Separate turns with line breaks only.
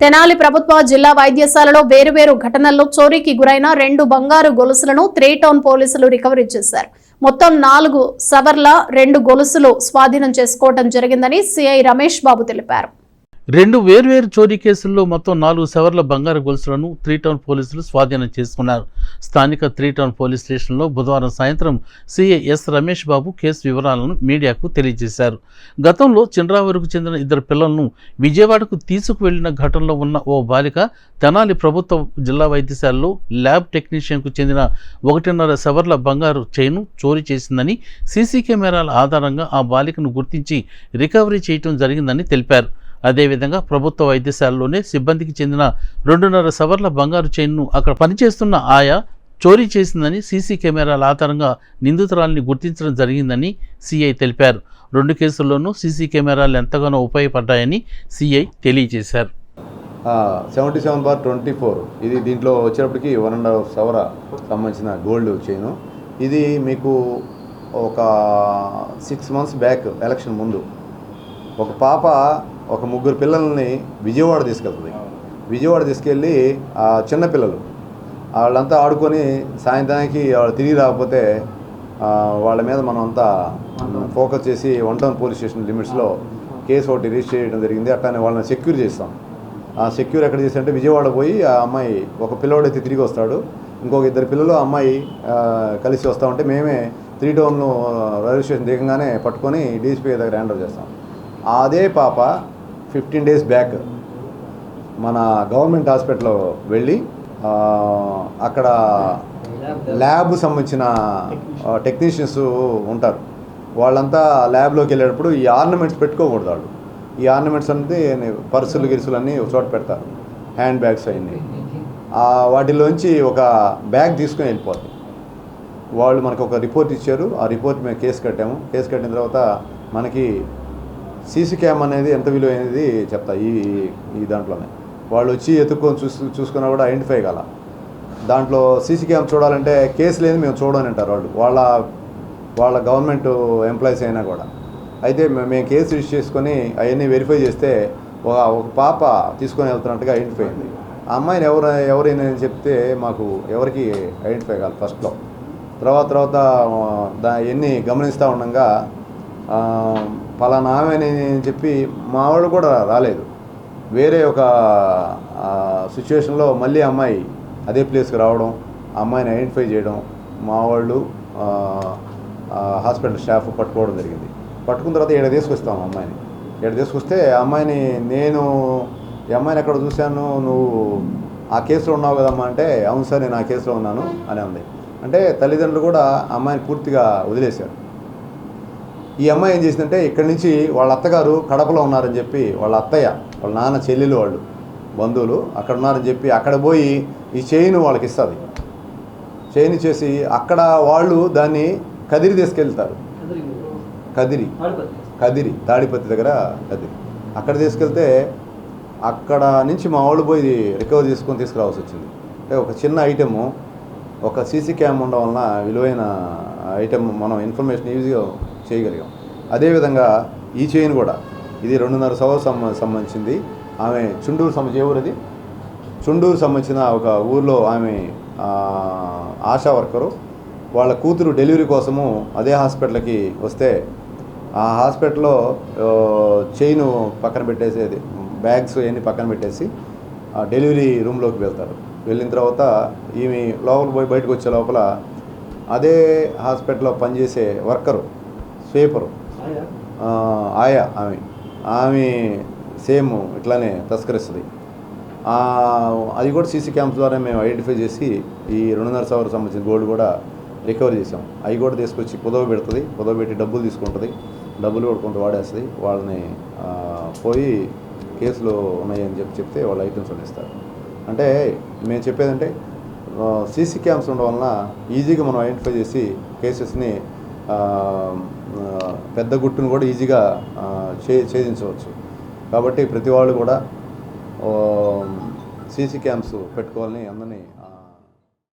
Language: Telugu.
తెనాలి ప్రభుత్వ జిల్లా వైద్యశాలలో వేరువేరు ఘటనల్లో చోరీకి గురైన 2 బంగారు గొలుసులను 3 టౌన్ పోలీసులు రికవరీ చేశారు. మొత్తం 4 సవర్ల 2 గొలుసులు స్వాధీనం చేసుకోవడం జరిగిందని సిఐ రమేష్ బాబు తెలిపారు.
2 వేర్వేరు చోరీ కేసుల్లో మొత్తం 4 సవర్ల బంగారు గొలుసులను 3 టౌన్ పోలీసులు స్వాధీనం చేసుకున్నారు. స్థానిక 3 టౌన్ పోలీస్ స్టేషన్లో బుధవారం సాయంత్రం CI yes Ramesh Babu case వివరాలను మీడియాకు తెలియజేశారు. గతంలో చిండ్రావూరుకు చెందిన 2 పిల్లలను విజయవాడకు తీసుకువెళ్లిన ఘటనలో ఉన్న ఓ బాలిక తెనాలి ప్రభుత్వ జిల్లా వైద్యశాలలో ల్యాబ్ టెక్నీషియన్కు చెందిన 1.5 సవర్ల బంగారు చైను చోరీ చేసిందని, సీసీ కెమెరాల ఆధారంగా ఆ బాలికను గుర్తించి రికవరీ చేయడం జరిగిందని తెలిపారు. అదేవిధంగా ప్రభుత్వ వైద్యశాలలోనే సిబ్బందికి చెందిన 2.5 సవర్ల బంగారు చైన్ను అక్కడ పనిచేస్తున్న ఆయా చోరీ చేసిందని, సీసీ కెమెరాల ఆధారంగా నిందితురాలిని గుర్తించడం జరిగిందని సిఐ తెలిపారు. 2 కేసుల్లోనూ సీసీ కెమెరాలు ఎంతగానో ఉపయోగపడ్డాయని సిఐ తెలియజేశారు.
77/24 ఇది దీంట్లో వచ్చేటప్పటికి 1.5 సవర సంబంధించిన గోల్డ్ చైను. ఇది మీకు ఒక 6 months బ్యాక్ ఎలక్షన్ ముందు ఒక పాప ఒక 3 పిల్లల్ని విజయవాడ తీసుకెళ్తుంది. విజయవాడ తీసుకెళ్ళి ఆ చిన్నపిల్లలు వాళ్ళంతా ఆడుకొని సాయంత్రానికి వాళ్ళు తిరిగి రాకపోతే వాళ్ళ మీద మనం అంతా ఫోకస్ చేసి 1 టౌన్ పోలీస్ స్టేషన్ లిమిట్స్లో కేసు ఒకటి రిజిస్టర్ చేయడం జరిగింది. అట్లానే వాళ్ళని సెక్యూర్ చేస్తాం. ఆ సెక్యూర్ ఎక్కడ చేస్తారంటే విజయవాడ పోయి ఆ అమ్మాయి ఒక పిల్లవాడైతే తిరిగి వస్తాడు, ఇంకొక 2 పిల్లలు అమ్మాయి కలిసి వస్తూ ఉంటే మేమే 3 టౌన్ రైల్వే స్టేషన్ దిగంగానే పట్టుకొని డీఎస్పీ దగ్గర హ్యాండ్ ఓవర్ చేస్తాం. అదే పాప 15 days బ్యాక్ మన గవర్నమెంట్ హాస్పిటల్లో వెళ్ళి అక్కడ ల్యాబ్ సంబంధించిన టెక్నీషియన్స్ ఉంటారు. వాళ్ళంతా ల్యాబ్లోకి వెళ్ళేటప్పుడు ఈ ఆర్నమెంట్స్ పెట్టుకోకూడదు. వాళ్ళు ఈ ఆర్నమెంట్స్ అనేది పర్సులు గిరుసులు అన్నీ ఒక చోట పెడతారు, హ్యాండ్ బ్యాగ్స్ అవన్నీ. వాటిలోంచి ఒక బ్యాగ్ తీసుకొని వెళ్ళిపోతుంది. వాళ్ళు మనకు ఒక రిపోర్ట్ ఇచ్చారు. ఆ రిపోర్ట్ మేము కేసు కట్టాము. కేసు కట్టిన తర్వాత మనకి సీసీ క్యామ్ అనేది ఎంత విలువైనది చెప్తా. ఈ దాంట్లోనే వాళ్ళు వచ్చి ఎత్తుక్కొని చూసుకున్నా కూడా ఐడెంటిఫై కాల. దాంట్లో సీసీ క్యామ్ చూడాలంటే కేసు లేదు మేము చూడని అంటారు వాళ్ళు. వాళ్ళ గవర్నమెంట్ ఎంప్లాయీస్ అయినా కూడా. అయితే మేము కేసు రిజిస్టర్ చేసుకొని అవన్నీ వెరిఫై చేస్తే ఒక పాప తీసుకొని వెళ్తున్నట్టుగా ఐడెంటిఫై అయింది. ఆ అమ్మాయిని ఎవరైనా చెప్తే మాకు ఎవరికి ఐడెంటిఫై కాదు ఫస్ట్లో. తర్వాత ఎన్ని గమనిస్తూ ఉండగా పలానా ఆమెని చెప్పి మా వాళ్ళు కూడా రాలేదు. వేరే ఒక సిచ్యువేషన్లో మళ్ళీ అమ్మాయి అదే ప్లేస్కి రావడం, అమ్మాయిని ఐడెంటిఫై చేయడం, మా వాళ్ళు హాస్పిటల్ స్టాఫ్ పట్టుకోవడం జరిగింది. పట్టుకున్న తర్వాత ఇక్కడ తీసుకొస్తాం అమ్మాయిని. ఇక్కడ తీసుకొస్తే అమ్మాయిని ఈ అమ్మాయిని ఎక్కడ చూశాను, నువ్వు ఆ కేసులో ఉన్నావు కదమ్మా అంటే, అవును సార్ నేను ఆ కేసులో ఉన్నాను అని ఉంది. అంటే తల్లిదండ్రులు కూడా అమ్మాయిని పూర్తిగా వదిలేశారు. ఈ అమ్మాయి ఏం చేసిందంటే ఇక్కడి నుంచి వాళ్ళ అత్తగారు కడపలో ఉన్నారని చెప్పి, వాళ్ళ అత్తయ్య వాళ్ళ నాన్న చెల్లెలు వాళ్ళు బంధువులు అక్కడ ఉన్నారని చెప్పి అక్కడ పోయి ఈ చైన్ వాళ్ళకి ఇస్తుంది. చైన్ ఇచ్చేసి అక్కడ వాళ్ళు దాన్ని కదిరి తీసుకెళ్తారు. కదిరి తాడిపత్రి దగ్గర కదిరి అక్కడ తీసుకెళ్తే అక్కడ నుంచి మా వాళ్ళు పోయి రికవర్ తీసుకురావాల్సి వచ్చింది. అంటే ఒక చిన్న ఐటెము, ఒక సీసీ క్యామ్ ఉండడం వలన విలువైన ఐటెం మనం ఇన్ఫర్మేషన్ ఈజీగా చేయగలిగాం. అదేవిధంగా ఈ చైన్ కూడా ఇది 2.5 సవర్ సంబంధించింది. ఆమె చుండూరు ఊరది చుండూరు సంబంధించిన ఒక ఊర్లో ఆమె ఆశా వర్కరు. వాళ్ళ కూతురు డెలివరీ కోసము అదే హాస్పిటల్కి వస్తే ఆ హాస్పిటల్లో చైను పక్కన పెట్టేసేది, బ్యాగ్స్ అవన్నీ పక్కన పెట్టేసి డెలివరీ రూమ్లోకి వెళ్తారు. వెళ్ళిన తర్వాత ఈమె లోపల పోయి బయటకు వచ్చే లోపల అదే హాస్పిటల్లో పనిచేసే వర్కరు, స్వీపరు ఆయా ఆమె సేమ్ ఇట్లానే తస్కరిస్తుంది. అది కూడా సీసీ క్యామ్స్ ద్వారా మేము ఐడెంటిఫై చేసి ఈ 2.5 సవర్ సంబంధించిన గోల్డ్ కూడా రికవరీ చేసాం. అవి కూడా తీసుకొచ్చి కుదవబెట్టి డబ్బులు తీసుకుంటుంది. డబ్బులు కూడా కొంత వాడేస్తుంది. వాళ్ళని పోయి కేసులు ఉన్నాయని చెప్తే వాళ్ళ ఐటమ్స్ ఇస్తారు. అంటే మేము చెప్పేదంటే సీసీ క్యామ్స్ ఉండడం వలన ఈజీగా మనం ఐడెంటిఫై చేసి కేసెస్ని పెద్ద గుట్టును కూడా ఈజీగా ఛేదించవచ్చు. కాబట్టి ప్రతి వాళ్ళు కూడా సీసీ క్యామ్స్ పెట్టుకోవాలని అందరినీ